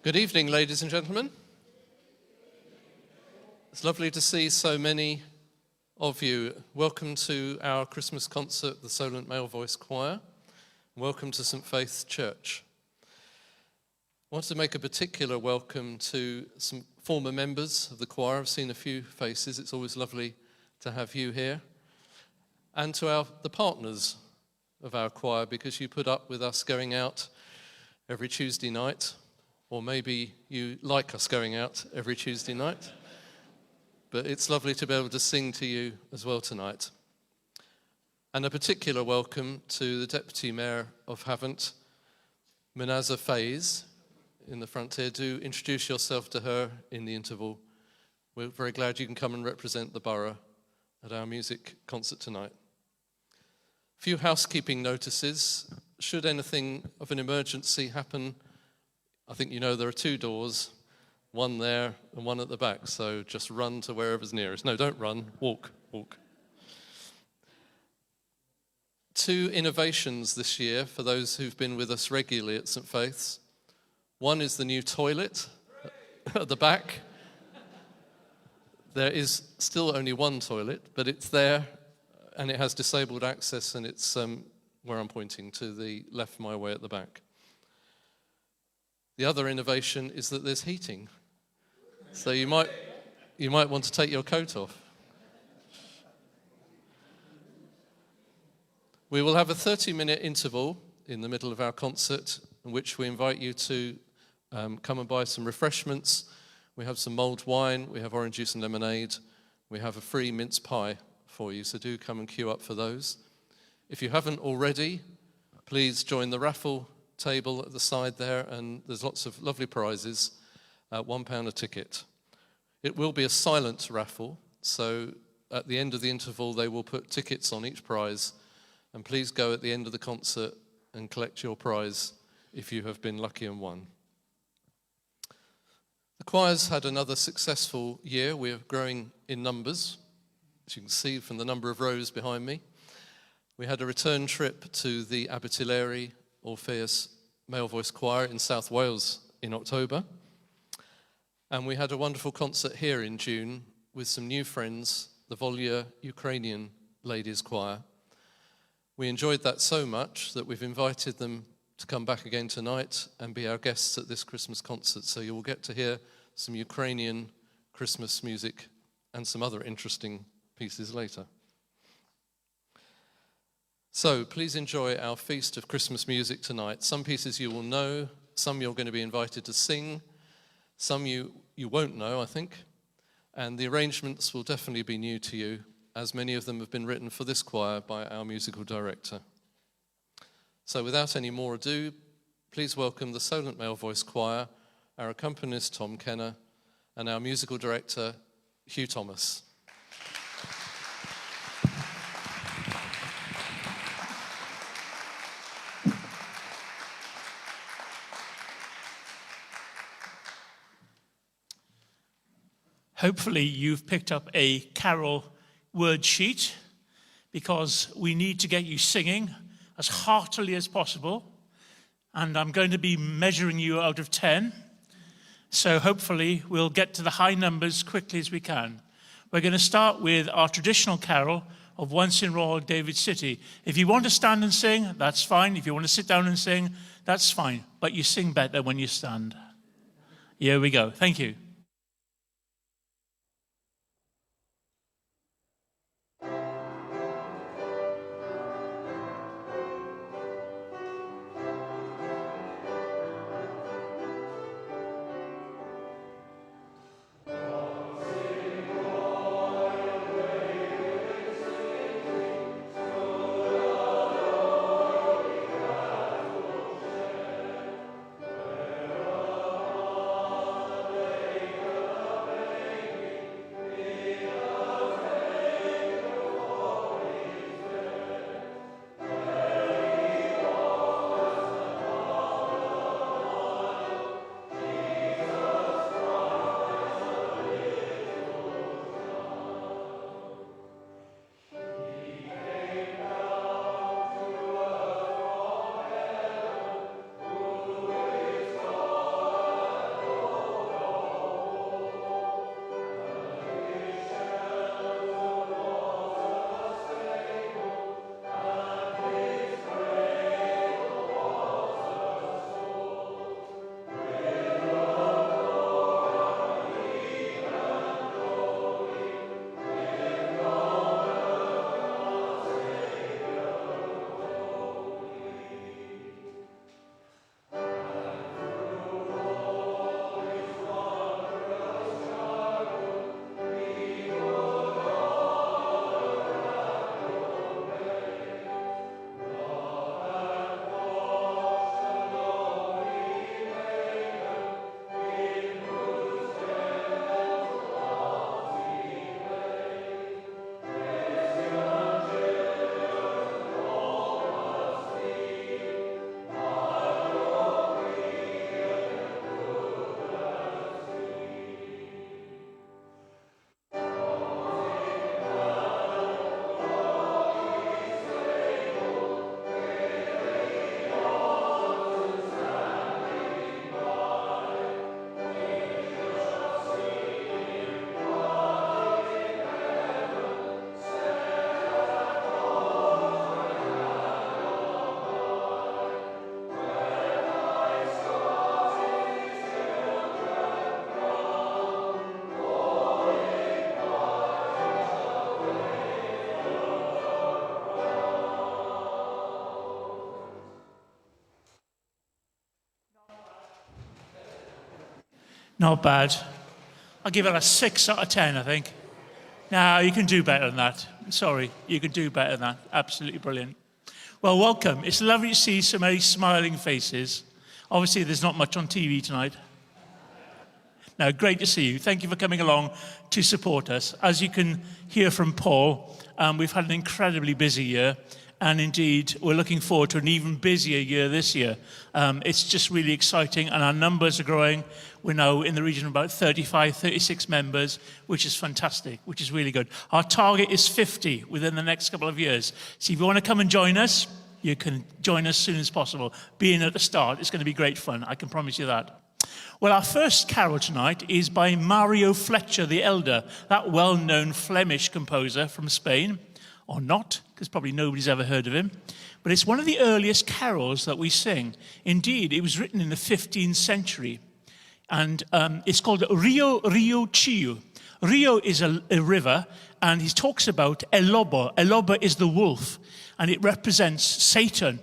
Good evening, ladies and gentlemen. It's lovely to see so many of you. Welcome to our Christmas concert, the Solent Male Voice Choir. Welcome to St. Faith's Church. I want to make a particular welcome to some former members of the choir. I've seen a few faces. It's always lovely to have you here. And to the partners of our choir, because you put up with us going out every Tuesday night. Or maybe you like us going out every Tuesday night. But it's lovely to be able to sing to you as well tonight. And a particular welcome to the Deputy Mayor of Havant, Manaza Faze, in the front here. Do introduce yourself to her in the interval. We're very glad you can come and represent the borough at our music concert tonight. A few housekeeping notices. Should anything of an emergency happen, I think you know there are two doors, one there and one at the back, so just run to wherever's nearest. No, don't run, walk. Two innovations this year for those who've been with us regularly at St. Faith's. One is the new toilet at the back. There is still only one toilet, but it's there and it has disabled access, and it's where I'm pointing, to the left my way at the back. The other innovation is that there's heating. So you might want to take your coat off. We will have a 30-minute interval in the middle of our concert, in which we invite you to come and buy some refreshments. We have some mulled wine, we have orange juice and lemonade, we have a free mince pie for you, so do come and queue up for those. If you haven't already, please join the raffle table at the side there, and there's lots of lovely prizes at £1 a ticket. It will be a silent raffle, so at the end of the interval they will put tickets on each prize, and please go at the end of the concert and collect your prize if you have been lucky and won. The choir's had another successful year. We are growing in numbers, as you can see from the number of rows behind me. We had a return trip to the Abertillery Orpheus Male Voice Choir in South Wales in October. And we had a wonderful concert here in June with some new friends, the Volya Ukrainian Ladies Choir. We enjoyed that so much that we've invited them to come back again tonight and be our guests at this Christmas concert. So you will get to hear some Ukrainian Christmas music and some other interesting pieces later. So please enjoy our feast of Christmas music tonight. Some pieces you will know, some you're going to be invited to sing, some you won't know, I think, and the arrangements will definitely be new to you, as many of them have been written for this choir by our musical director. So without any more ado, please welcome the Solent Male Voice Choir, our accompanist Tom Kenner, and our musical director Hugh Thomas. Hopefully you've picked up a carol word sheet, because we need to get you singing as heartily as possible, and I'm going to be measuring you out of 10, so hopefully we'll get to the high numbers quickly as we can. We're going to start with our traditional carol of Once in Royal David City. If you want to stand and sing, that's fine. If you want to sit down and sing, that's fine, but you sing better when you stand. Here we go. Thank you. Not bad. I'll give it a 6 out of 10, I think. No, you can do better than that. Sorry, you can do better than that. Absolutely brilliant. Well, welcome. It's lovely to see so many smiling faces. Obviously, there's not much on TV tonight. No, great to see you. Thank you for coming along to support us. As you can hear from Paul, we've had an incredibly busy year. And indeed, we're looking forward to an even busier year this year. It's just really exciting, and our numbers are growing. We're now in the region of about 35, 36 members, which is fantastic, which is really good. Our target is 50 within the next couple of years. So if you want to come and join us, you can join us as soon as possible. Being at the start, it's going to be great fun. I can promise you that. Well, our first carol tonight is by Mario Fletcher the Elder, that well-known Flemish composer from Spain. Or not, because probably nobody's ever heard of him. But it's one of the earliest carols that we sing. Indeed, it was written in the 15th century. And it's called Rio, Rio Chiu. Rio is a river, and he talks about El Lobo. El Lobo is the wolf, and it represents Satan.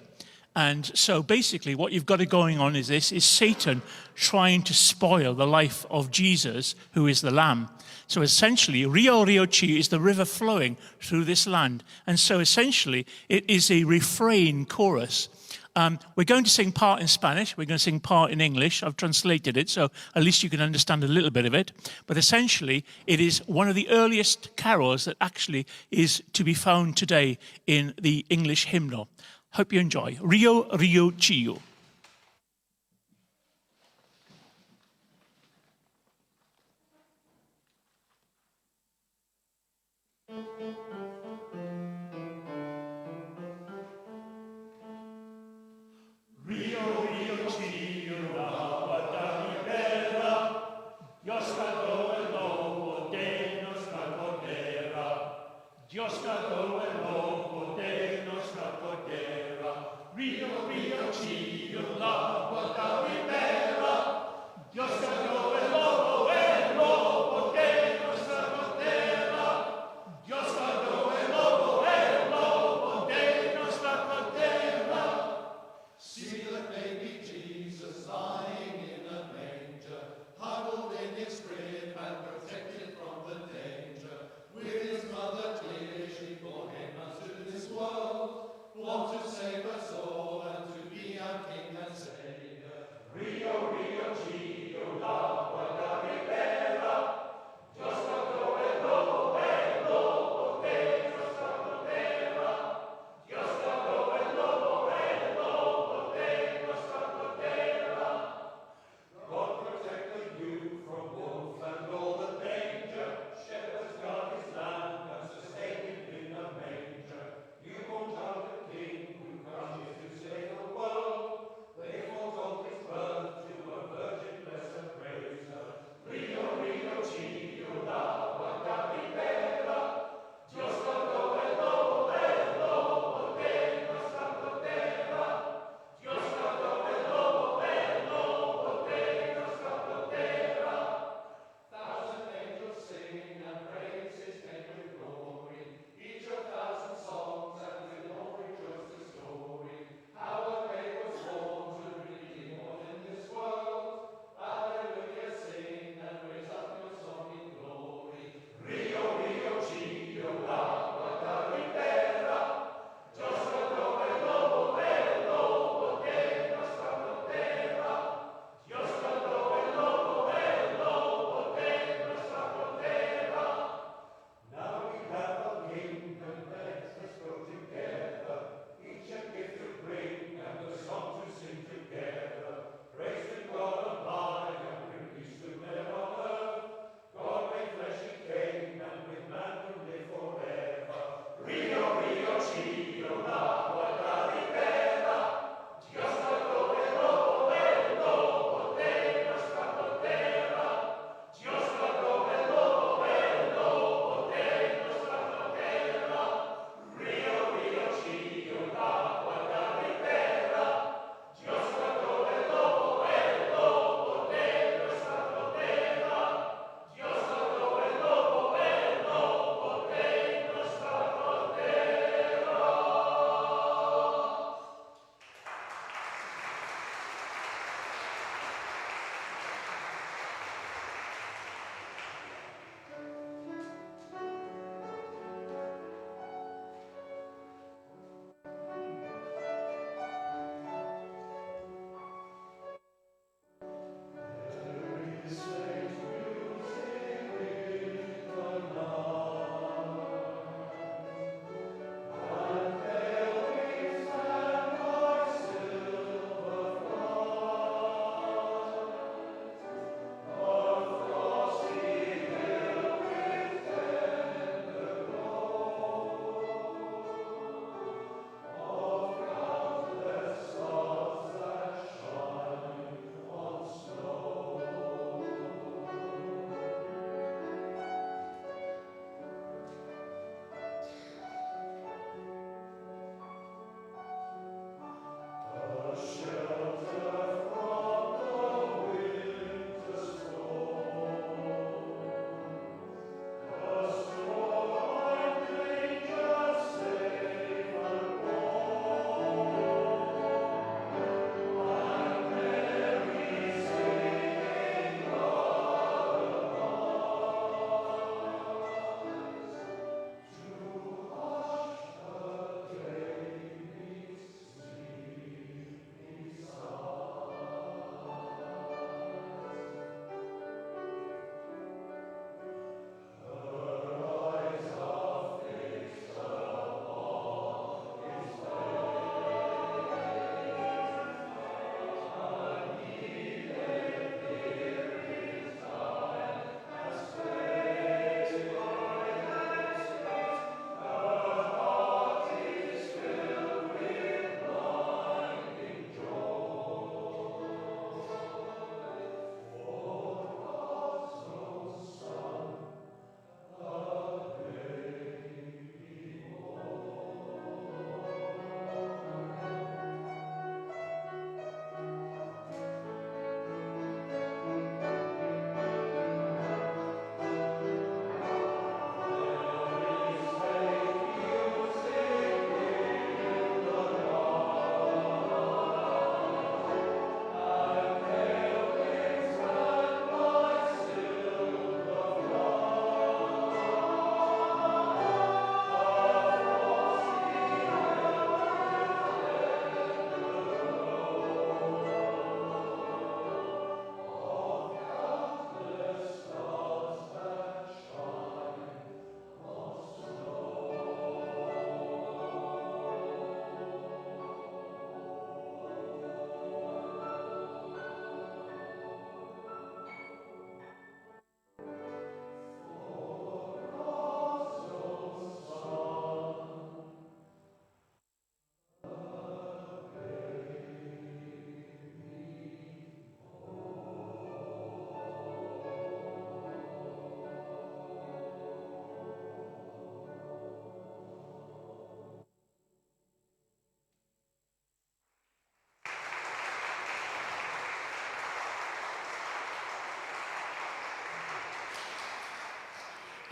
And so basically what you've got going on is Satan trying to spoil the life of Jesus, who is the Lamb. So essentially, Rio Rio Chi is the river flowing through this land. And so essentially, it is a refrain chorus. We're going to sing part in Spanish. We're going to sing part in English. I've translated it, so at least you can understand a little bit of it. But essentially, it is one of the earliest carols that actually is to be found today in the English hymnal. Hope you enjoy. Rio Rio Chi.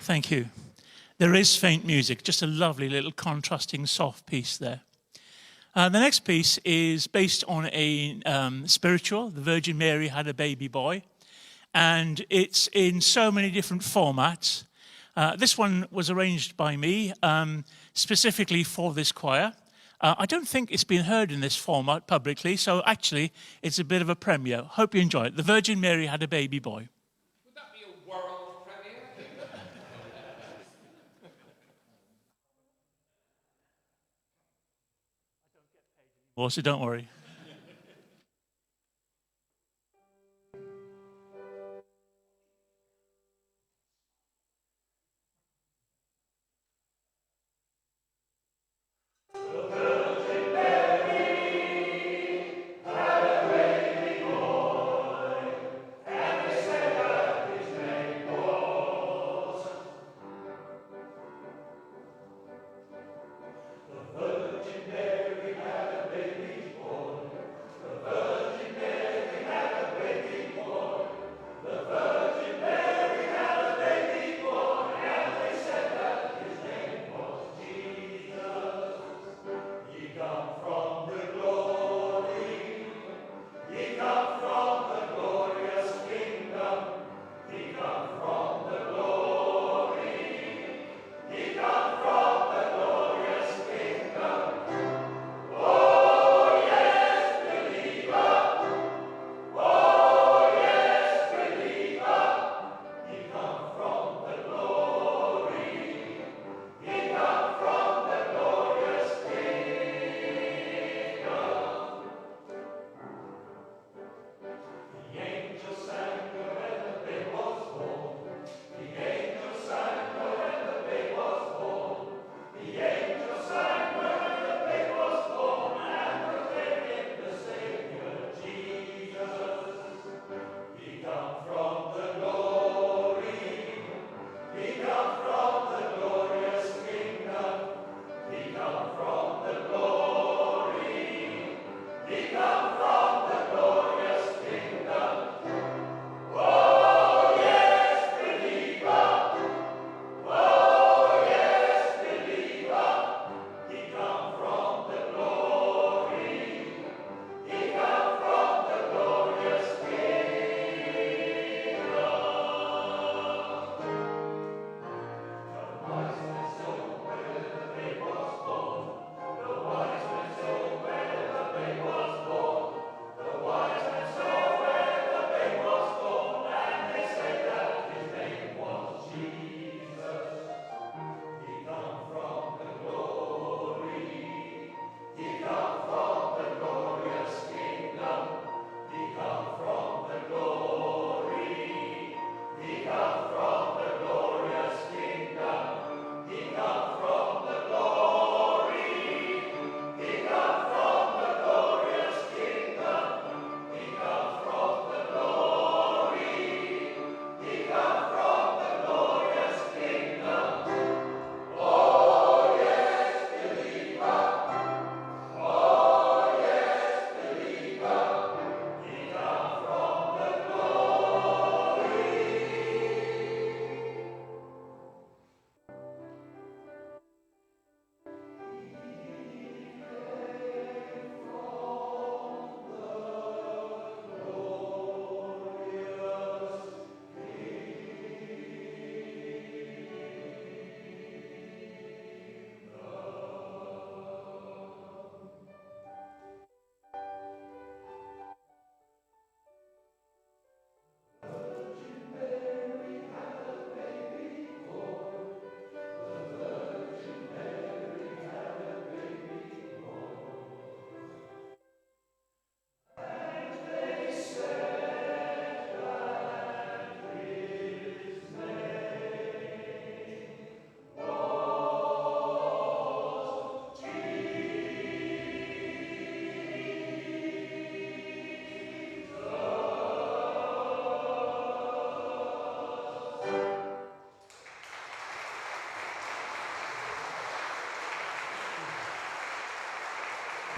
Thank you. There is faint music, just a lovely little contrasting soft piece there. The next piece is based on a spiritual, The Virgin Mary Had a Baby Boy, and it's in so many different formats. This one was arranged by me specifically for this choir. I don't think it's been heard in this format publicly, so actually it's a bit of a premiere. Hope you enjoy it. The Virgin Mary Had a Baby Boy. Would that be a world premiere? So don't worry.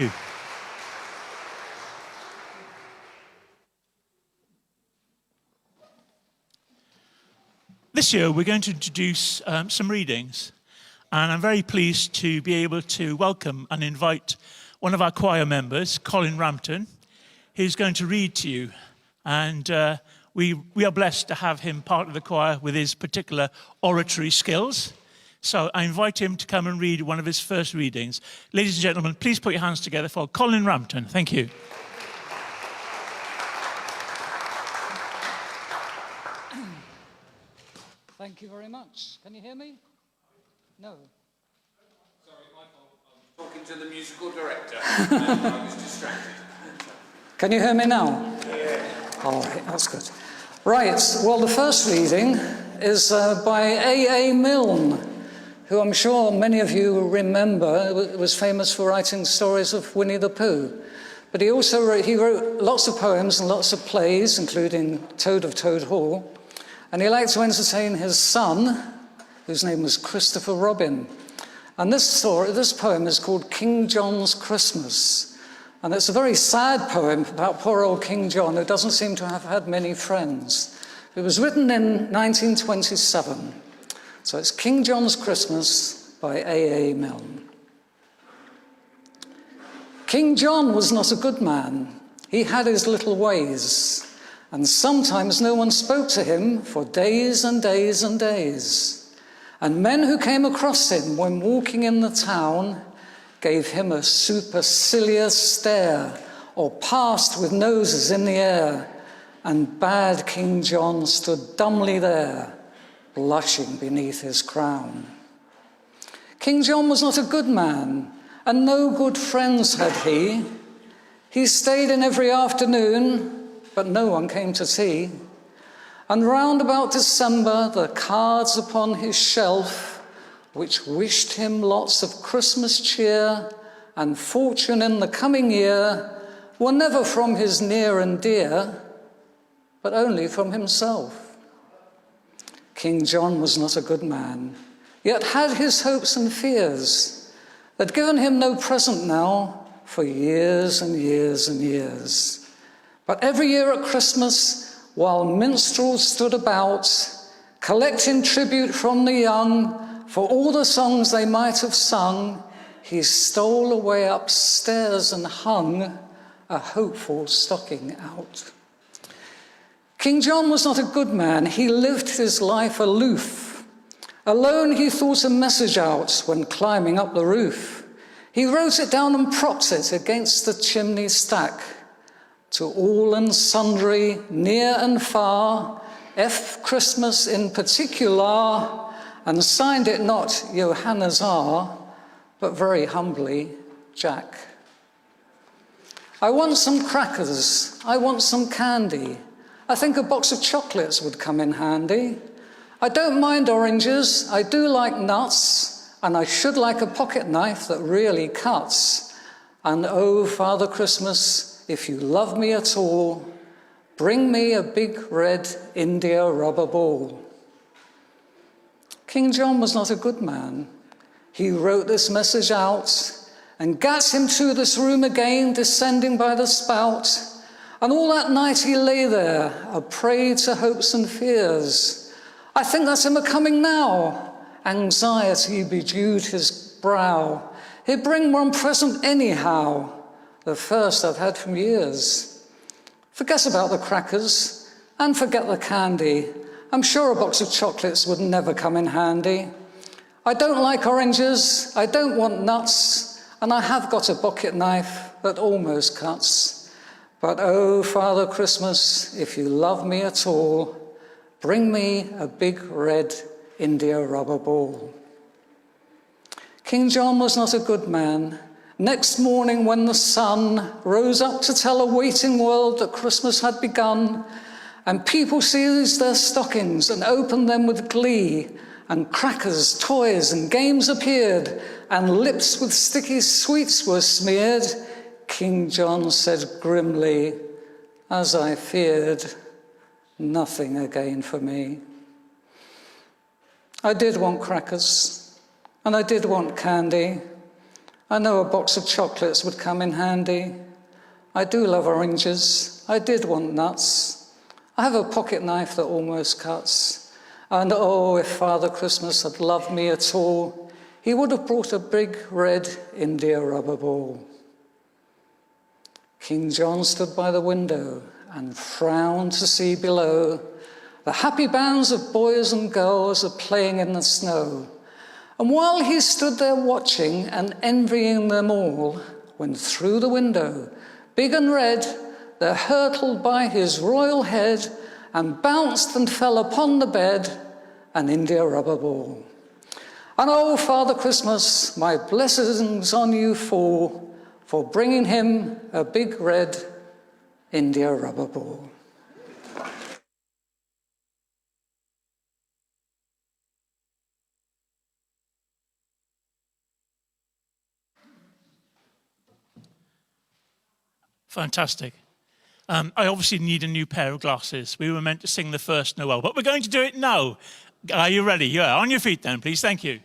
you. This year we're going to introduce some readings, and I'm very pleased to be able to welcome and invite one of our choir members, Colin Rampton, who's going to read to you. And we are blessed to have him part of the choir with his particular oratory skills. So I invite him to come and read one of his first readings. Ladies and gentlemen, please put your hands together for Colin Rampton. Thank you. Thank you very much. Can you hear me? No. Sorry, my fault. I was talking to the musical director and I was distracted. Can you hear me now? Yeah. All right, that's good. Right, well, the first reading is by A.A. Milne, who I'm sure many of you remember was famous for writing stories of Winnie the Pooh. But he also wrote lots of poems and lots of plays, including Toad of Toad Hall. And he liked to entertain his son, whose name was Christopher Robin. And this poem is called King John's Christmas. And it's a very sad poem about poor old King John, who doesn't seem to have had many friends. It was written in 1927. So it's King John's Christmas by A.A. Milne. King John was not a good man. He had his little ways. And sometimes no one spoke to him for days and days and days. And men who came across him when walking in the town gave him a supercilious stare or passed with noses in the air, and bad King John stood dumbly there, blushing beneath his crown. King John was not a good man, and no good friends had he. He stayed in every afternoon, but no one came to tea. And round about December, the cards upon his shelf, which wished him lots of Christmas cheer and fortune in the coming year, were never from his near and dear, but only from himself. King John was not a good man, yet had his hopes and fears, that given him no present now for years and years and years. But every year at Christmas, while minstrels stood about, collecting tribute from the young for all the songs they might have sung, he stole away upstairs and hung a hopeful stocking out. King John was not a good man. He lived his life aloof. Alone he thought a message out when climbing up the roof. He wrote it down and propped it against the chimney stack. To all and sundry, near and far, F. Christmas in particular, and signed it not Johannes R., but very humbly, Jack. I want some crackers, I want some candy. I think a box of chocolates would come in handy. I don't mind oranges, I do like nuts, and I should like a pocket knife that really cuts. And oh, Father Christmas, if you love me at all, bring me a big red India rubber ball. King John was not a good man. He wrote this message out and gat him to this room again, descending by the spout. And all that night he lay there, a prey to hopes and fears. I think that's him a-coming now. Anxiety bedewed his brow. He'd bring one present anyhow, the first I've had from years. Forget about the crackers and forget the candy. I'm sure a box of chocolates would never come in handy. I don't like oranges, I don't want nuts, and I have got a pocket knife that almost cuts. But oh, Father Christmas, if you love me at all, bring me a big red India rubber ball. King John was not a good man. Next morning when the sun rose up to tell a waiting world that Christmas had begun, and people seized their stockings and opened them with glee, and crackers, toys and games appeared, and lips with sticky sweets were smeared, King John said grimly, as I feared, nothing again for me. I did want crackers, and I did want candy. I know a box of chocolates would come in handy. I do love oranges. I did want nuts. I have a pocket knife that almost cuts. And oh, if Father Christmas had loved me at all, he would have brought a big red India rubber ball. King John stood by the window and frowned to see below. The happy bands of boys and girls are playing in the snow. And while he stood there watching and envying them all, when through the window, big and red, there hurtled by his royal head and bounced and fell upon the bed an India rubber ball. And oh, Father Christmas, my blessings on you fall for bringing him a big red India rubber ball. Fantastic. I obviously need a new pair of glasses. We were meant to sing the first Noel, but we're going to do it now. Are you ready? Yeah, on your feet then, please. Thank you.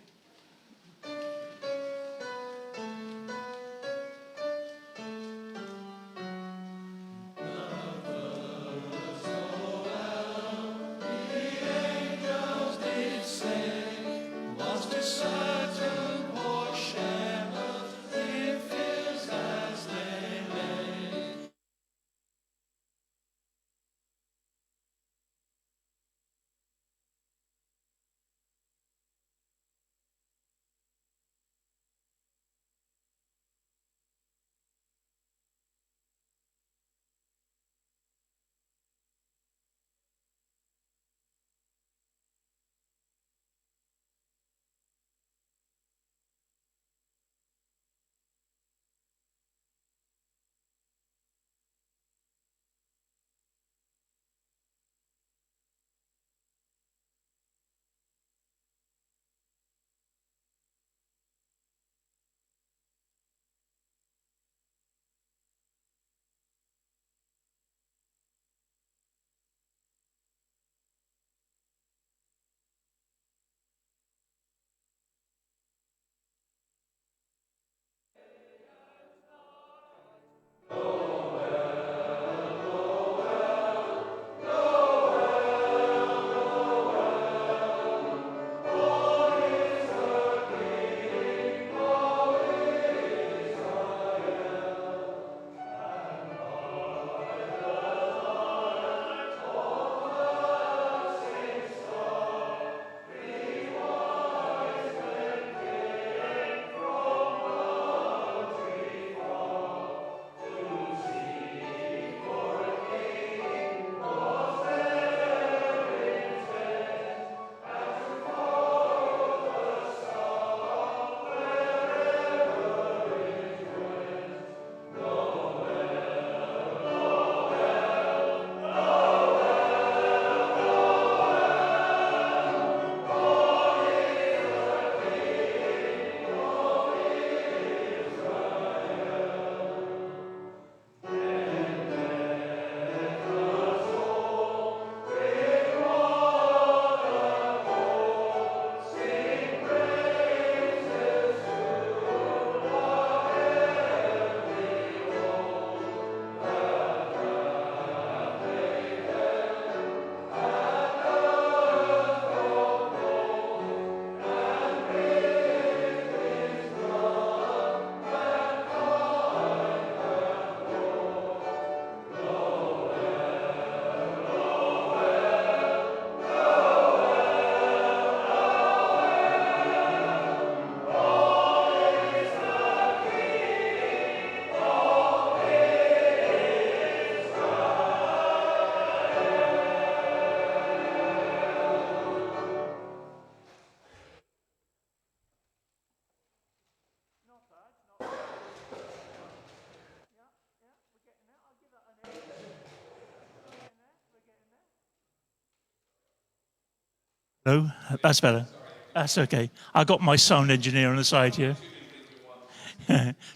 No, that's better. That's okay. I got my sound engineer on the side here.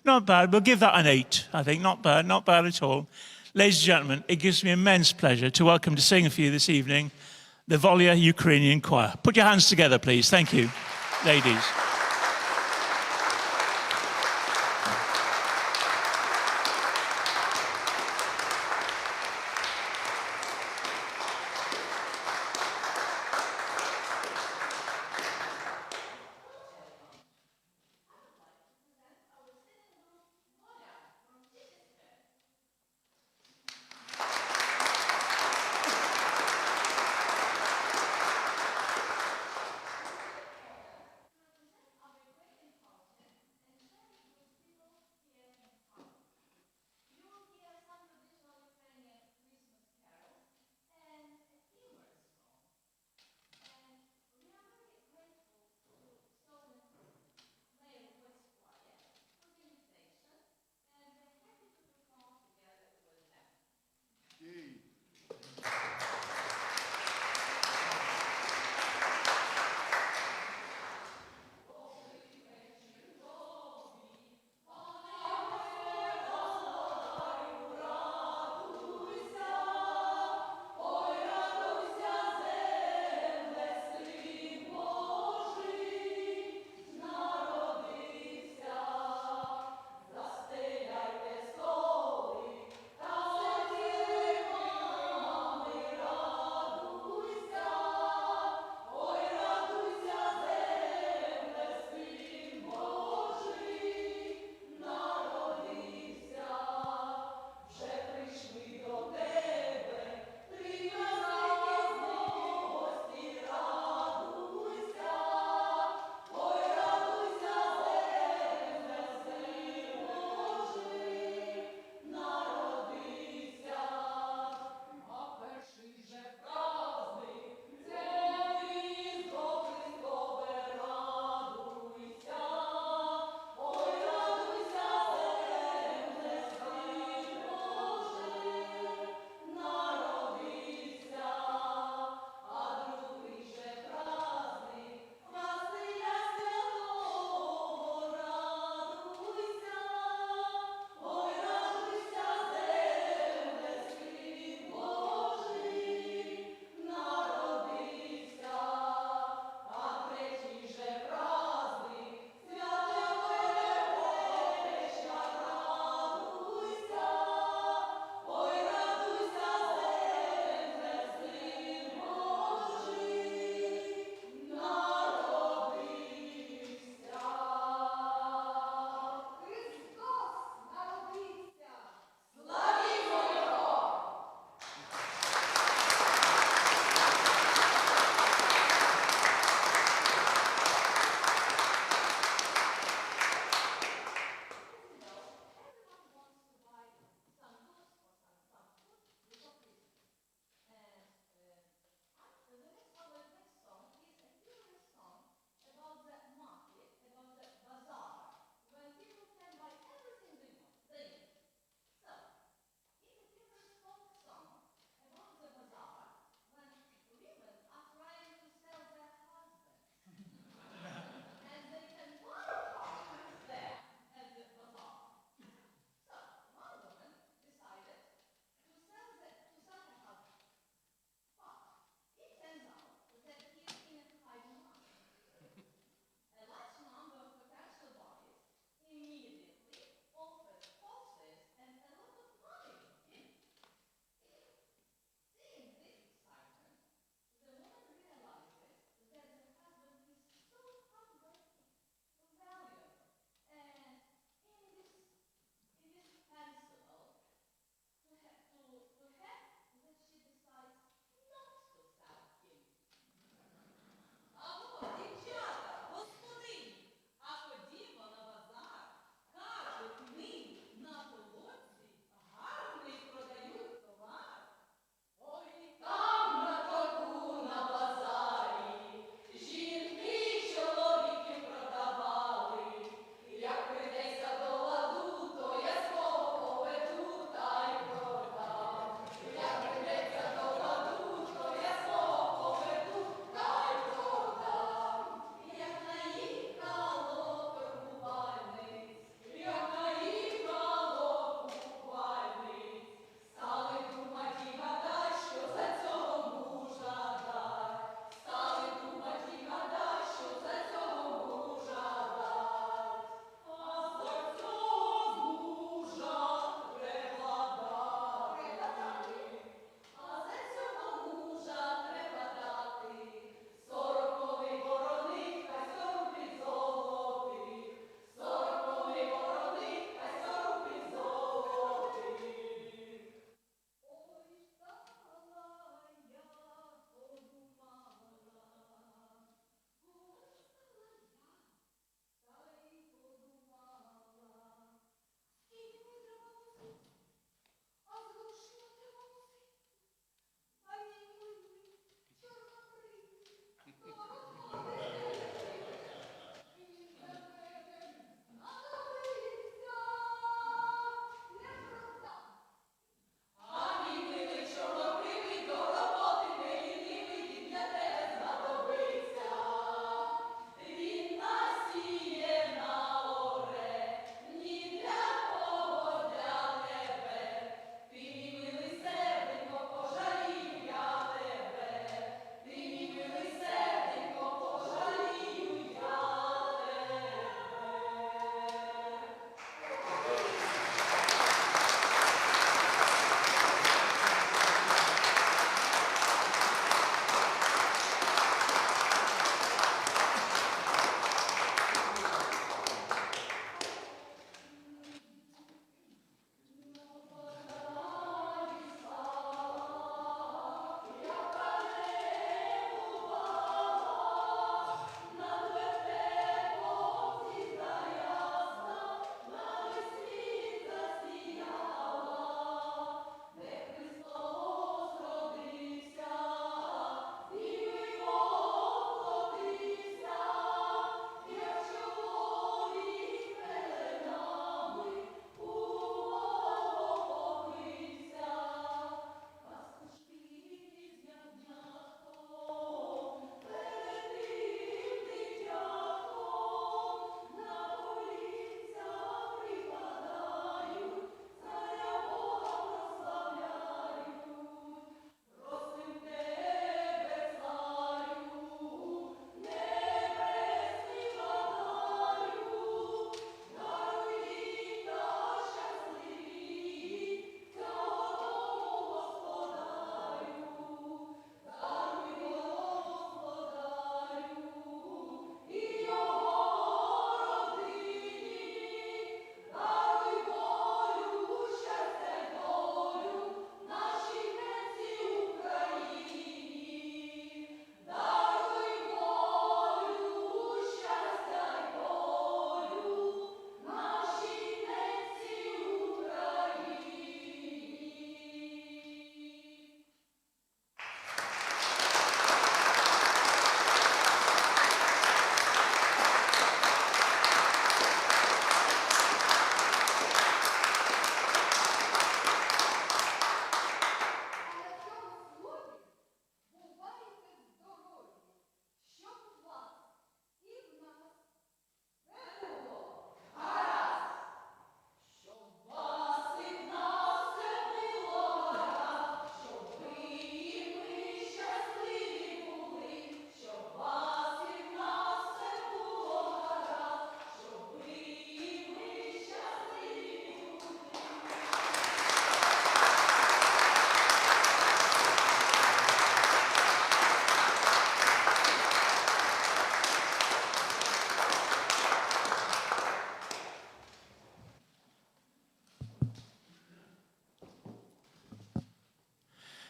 Not bad. We'll give that an 8, I think. Not bad at all. Ladies and gentlemen, it gives me immense pleasure to welcome to sing for you this evening the Volya Ukrainian Choir. Put your hands together, please. Thank you, ladies.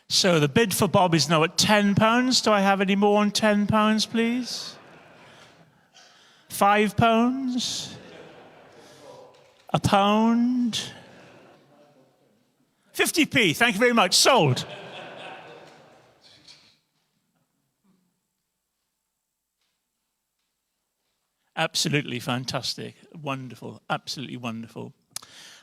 So the bid for Bob is now at £10. Do I have any more on £10, please? £5? A pound? 50p. Thank you very much. Sold. Absolutely fantastic. Wonderful. Absolutely wonderful.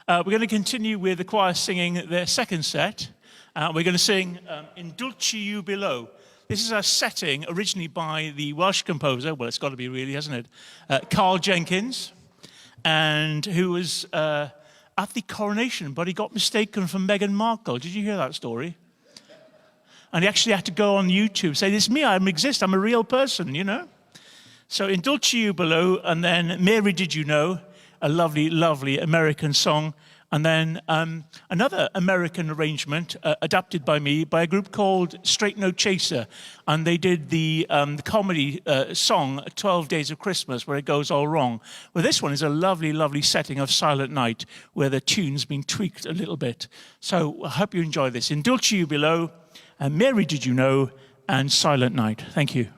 We're going to continue with the choir singing their second set. We're going to sing In Dulci Below. This is a setting originally by the Welsh composer, well, it's got to be really, hasn't it? Carl Jenkins, and who was at the coronation, but he got mistaken for Meghan Markle. Did you hear that story? And he actually had to go on YouTube, say, "It's me, I exist, I'm a real person," you know? So In Dulci Below, and then Mary Did You Know, a lovely, lovely American song. And then another American arrangement adapted by me by a group called Straight No Chaser. And they did the comedy song 12 Days of Christmas, where it goes all wrong. Well, this one is a lovely, lovely setting of Silent Night, where the tune's been tweaked a little bit. So I hope you enjoy this. In Dulci Below, and Mary Did You Know, and Silent Night. Thank you.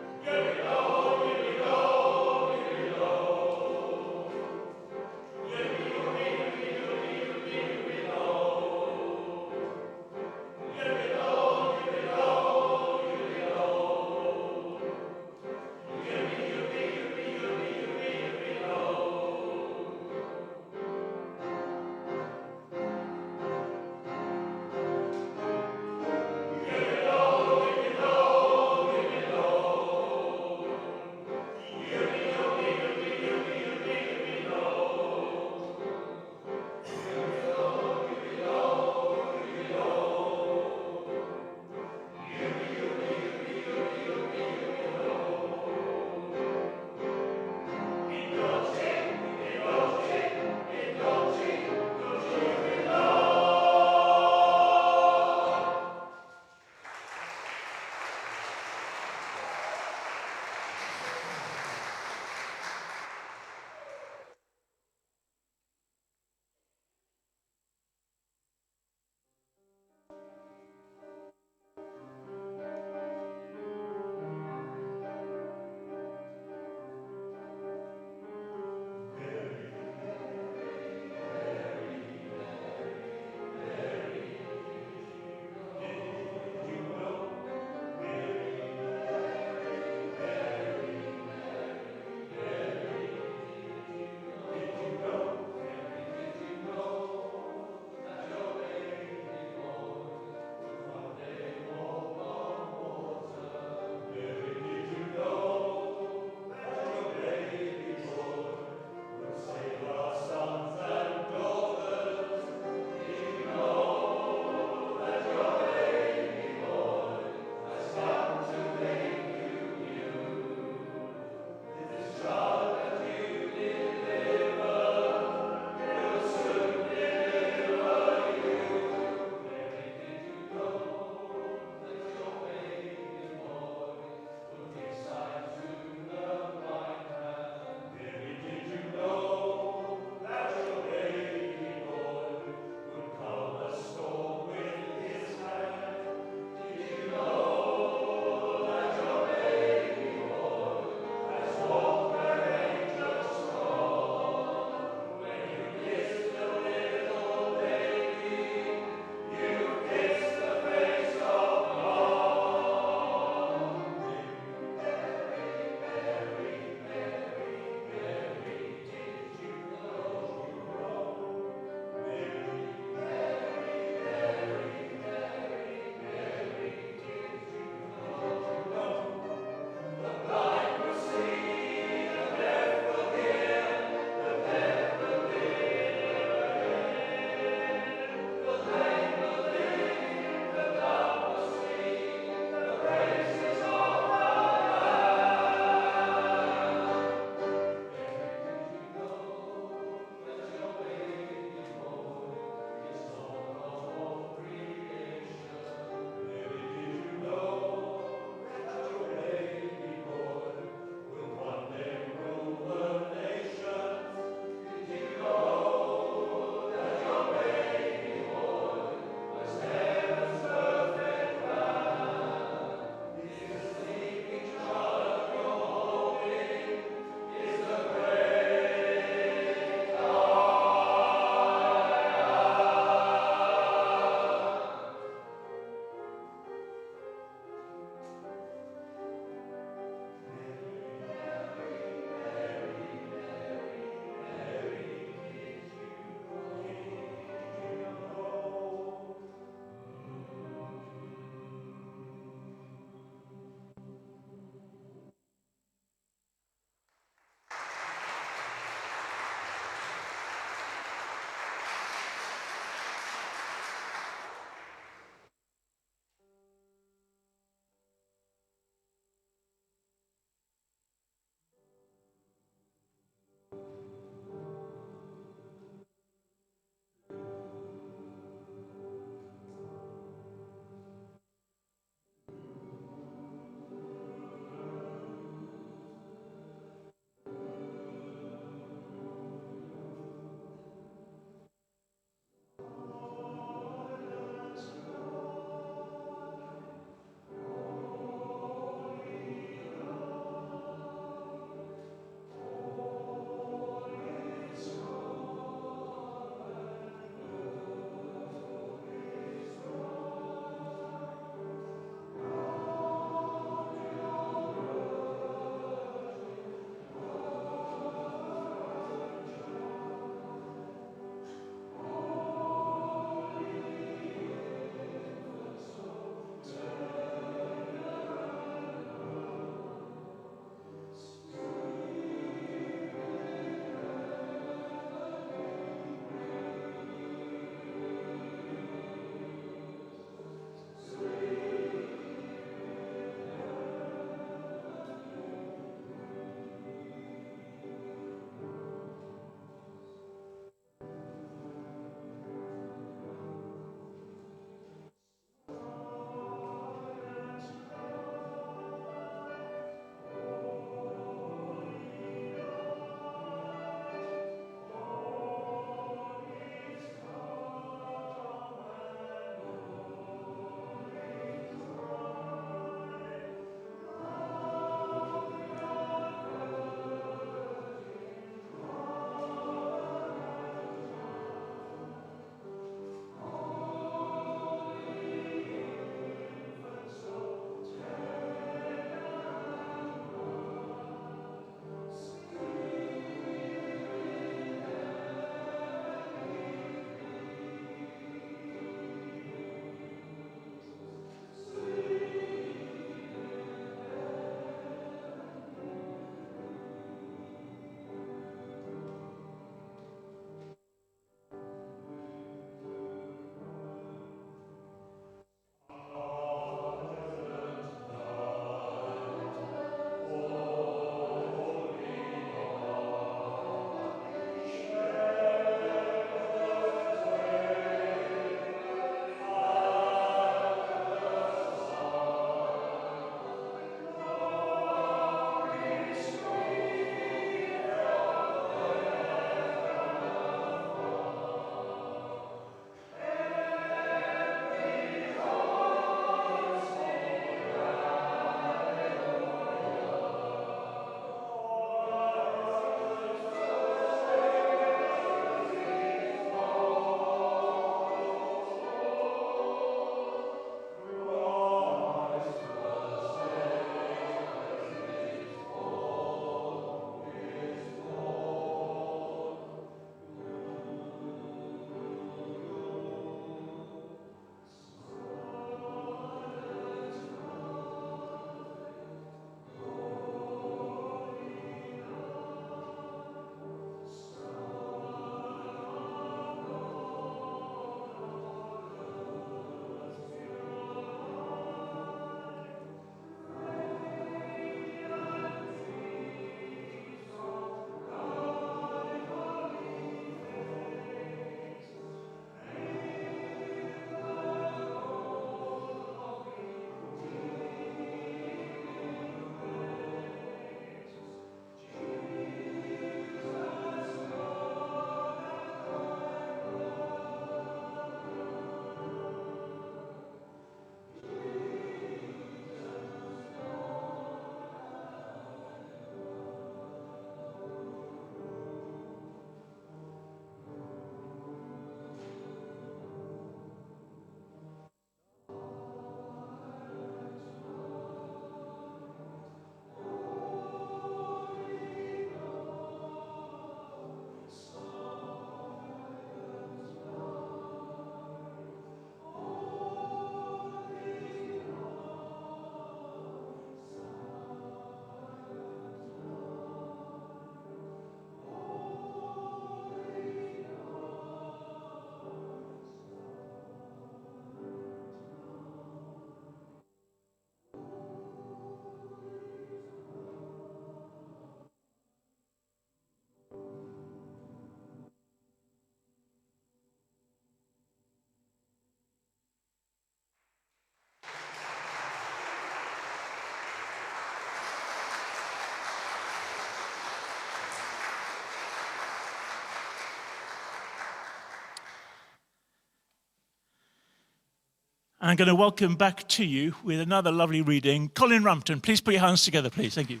I'm going to welcome back to you with another lovely reading, Colin Rampton. Please put your hands together, please. Thank you.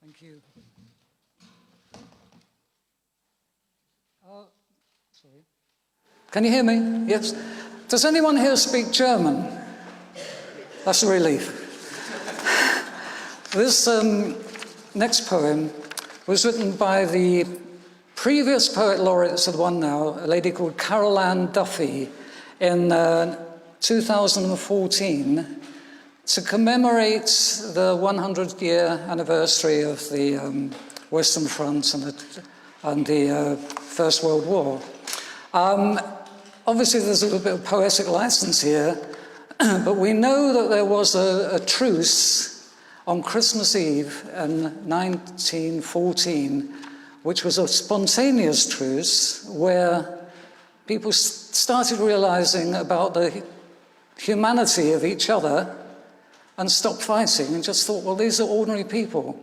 Thank you. Sorry. Can you hear me? Yes. Does anyone here speak German? That's a relief. This next poem was written by the previous poet laureate that's won now, a lady called Carol Ann Duffy, in 2014 to commemorate the 100-year anniversary of the Western Front and the First World War. Obviously, there's a little bit of poetic license here, but we know that there was a truce on Christmas Eve in 1914, which was a spontaneous truce where people started realizing about the humanity of each other and stopped fighting and just thought, well, these are ordinary people.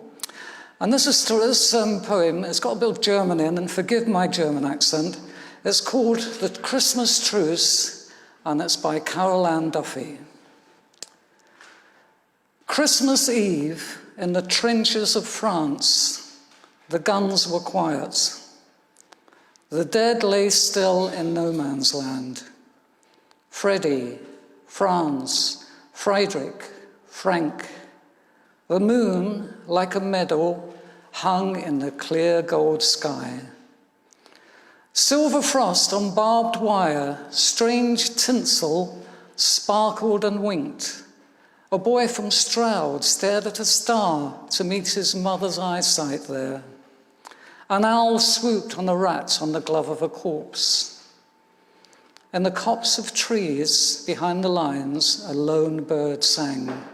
And this poem, it's got a bit of German in, and forgive my German accent. It's called The Christmas Truce, and it's by Carol Ann Duffy. Christmas Eve, in the trenches of France, the guns were quiet. The dead lay still in no man's land. Freddie, Franz, Friedrich, Frank. The moon, like a medal, hung in the clear gold sky. Silver frost on barbed wire, strange tinsel sparkled and winked. A boy from Stroud stared at a star to meet his mother's eyesight there. An owl swooped on a rat on the glove of a corpse. In the copse of trees behind the lines, a lone bird sang.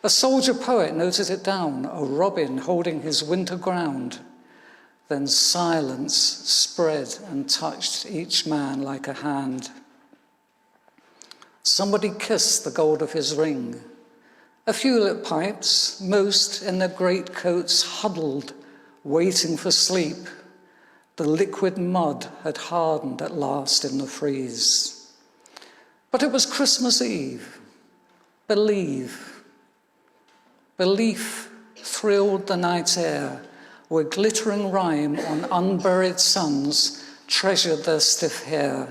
A soldier poet noted it down, a robin holding his winter ground. Then silence spread and touched each man like a hand. Somebody kissed the gold of his ring. A few lit pipes, most in their greatcoats huddled, waiting for sleep. The liquid mud had hardened at last in the freeze. But it was Christmas Eve. Believe. Belief thrilled the night air, where glittering rhyme on unburied suns treasured their stiff hair.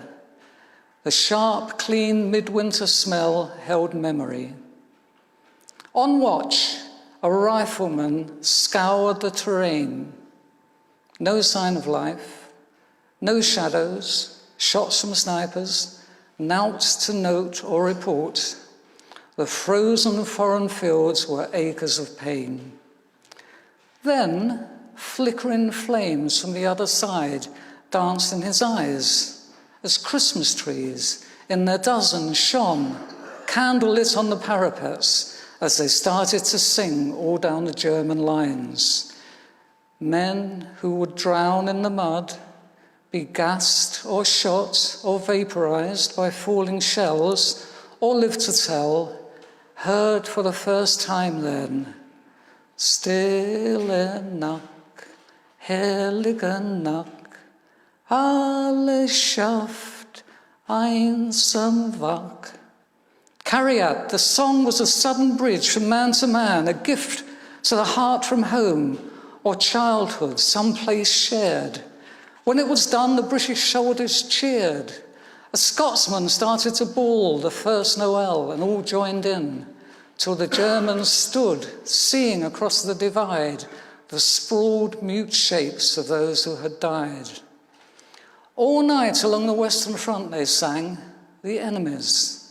The sharp, clean midwinter smell held memory. On watch, a rifleman scoured the terrain. No sign of life, no shadows, shots from snipers, naught to note or report. The frozen foreign fields were acres of pain. Then, flickering flames from the other side danced in his eyes as Christmas trees in their dozens shone, candlelit on the parapets as they started to sing all down the German lines. Men who would drown in the mud, be gassed or shot or vaporized by falling shells, or live to tell, heard for the first time then, Stille Nacht, heilige Nacht, alles schafft einsam wach. Cariat, the song was a sudden bridge from man to man, a gift to the heart from home or childhood, someplace shared. When it was done, the British soldiers cheered. A Scotsman started to bawl the first Noel, and all joined in, till the Germans stood, seeing across the divide the sprawled mute shapes of those who had died. All night along the Western Front they sang, the enemies.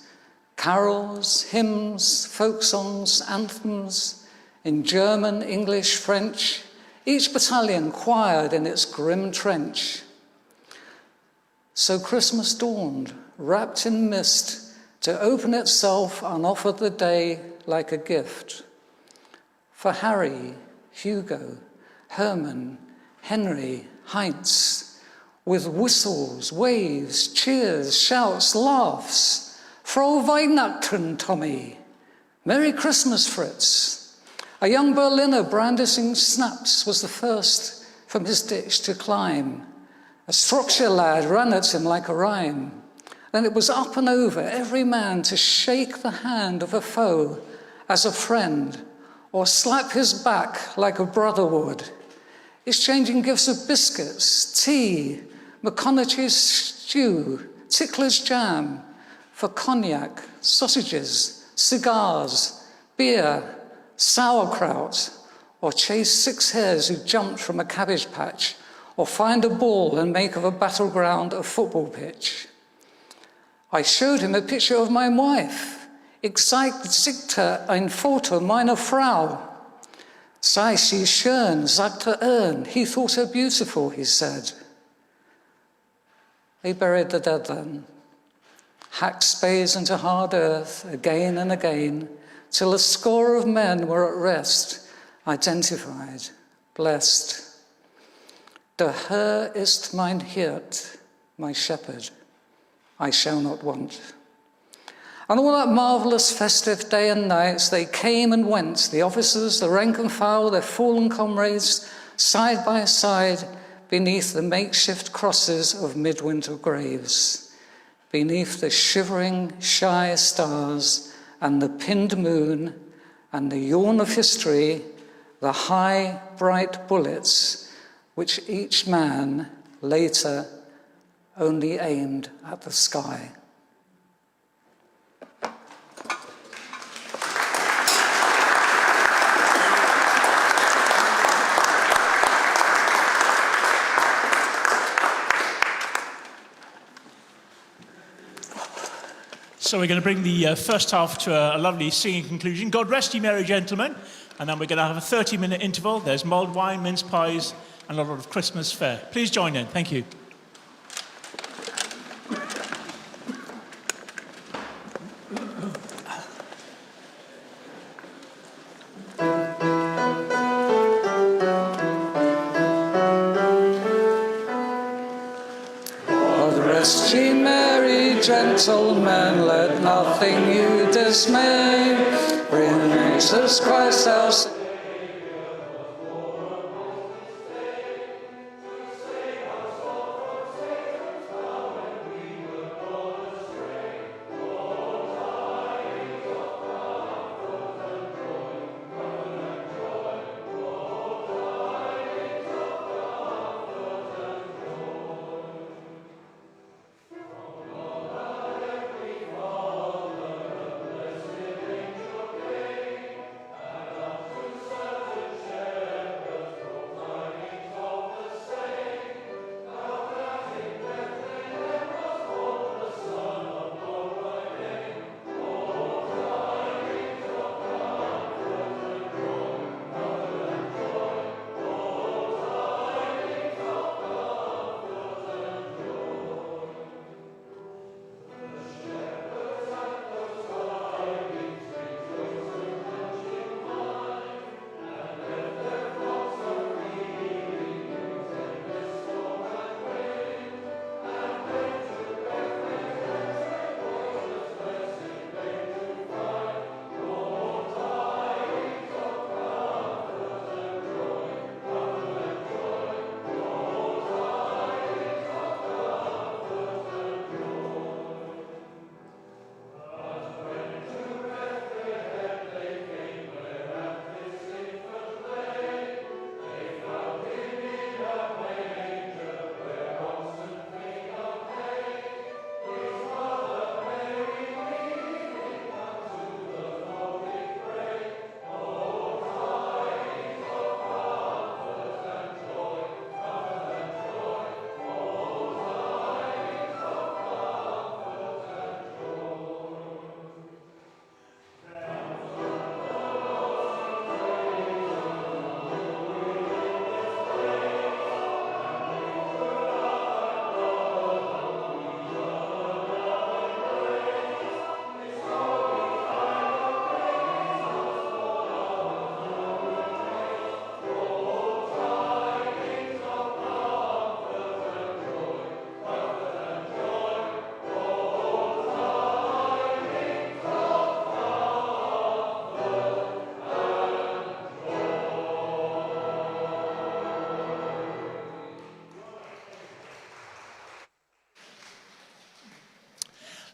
Carols, hymns, folk songs, anthems, in German, English, French, each battalion choired in its grim trench. So Christmas dawned, wrapped in mist, to open itself and offer the day like a gift. For Harry, Hugo, Herman, Henry, Heinz, with whistles, waves, cheers, shouts, laughs. Frohe Weihnachten, Tommy. Merry Christmas, Fritz. A young Berliner brandishing snaps was the first from his ditch to climb. A Shropshire lad ran at him like a rhyme. Then it was up and over every man to shake the hand of a foe as a friend, or slap his back like a brother would, exchanging gifts of biscuits, tea, McConaughey's stew, Tickler's jam, for cognac, sausages, cigars, beer, sauerkraut, or chase 6 hares who jumped from a cabbage patch, or find a ball and make of a battleground a football pitch. I showed him a picture of my wife. Ich zeigte ein Foto meiner Frau. Sei sie schön, sagte He thought her beautiful, he said. They buried the dead then, hacked spades into hard earth again and again, till a score of men were at rest, identified, blessed. Der Herr ist mein Hirt, my shepherd, I shall not want. And all that marvellous festive day and night, they came and went, the officers, the rank and file, their fallen comrades, side by side, beneath the makeshift crosses of midwinter graves, beneath the shivering, shy stars and the pinned moon and the yawn of history, the high, bright bullets, which each man later only aimed at the sky. So we're going to bring the first half to a lovely singing conclusion. God rest ye merry gentlemen. And then we're going to have a 30-minute interval. There's mulled wine, mince pies, and a lot of Christmas fare. Please join in. Thank you. Rest ye merry gentlemen, let nothing you dismay. Bring Jesus Christ our Saviour.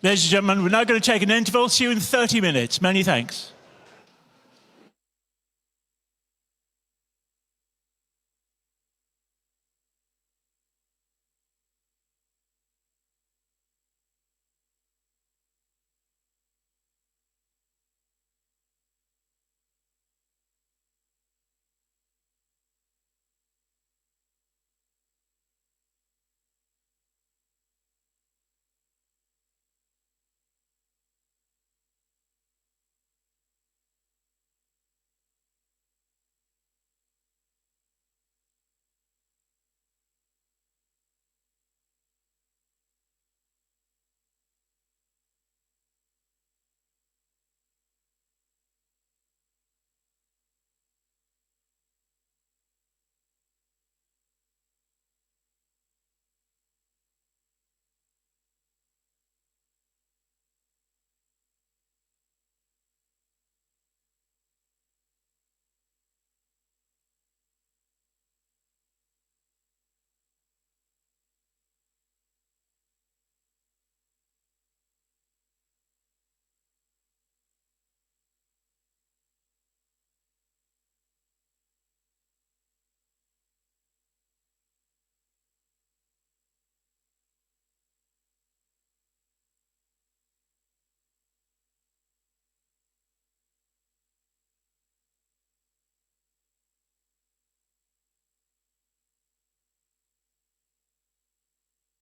Ladies and gentlemen, we're now going to take an interval. See you in 30 minutes. Many thanks.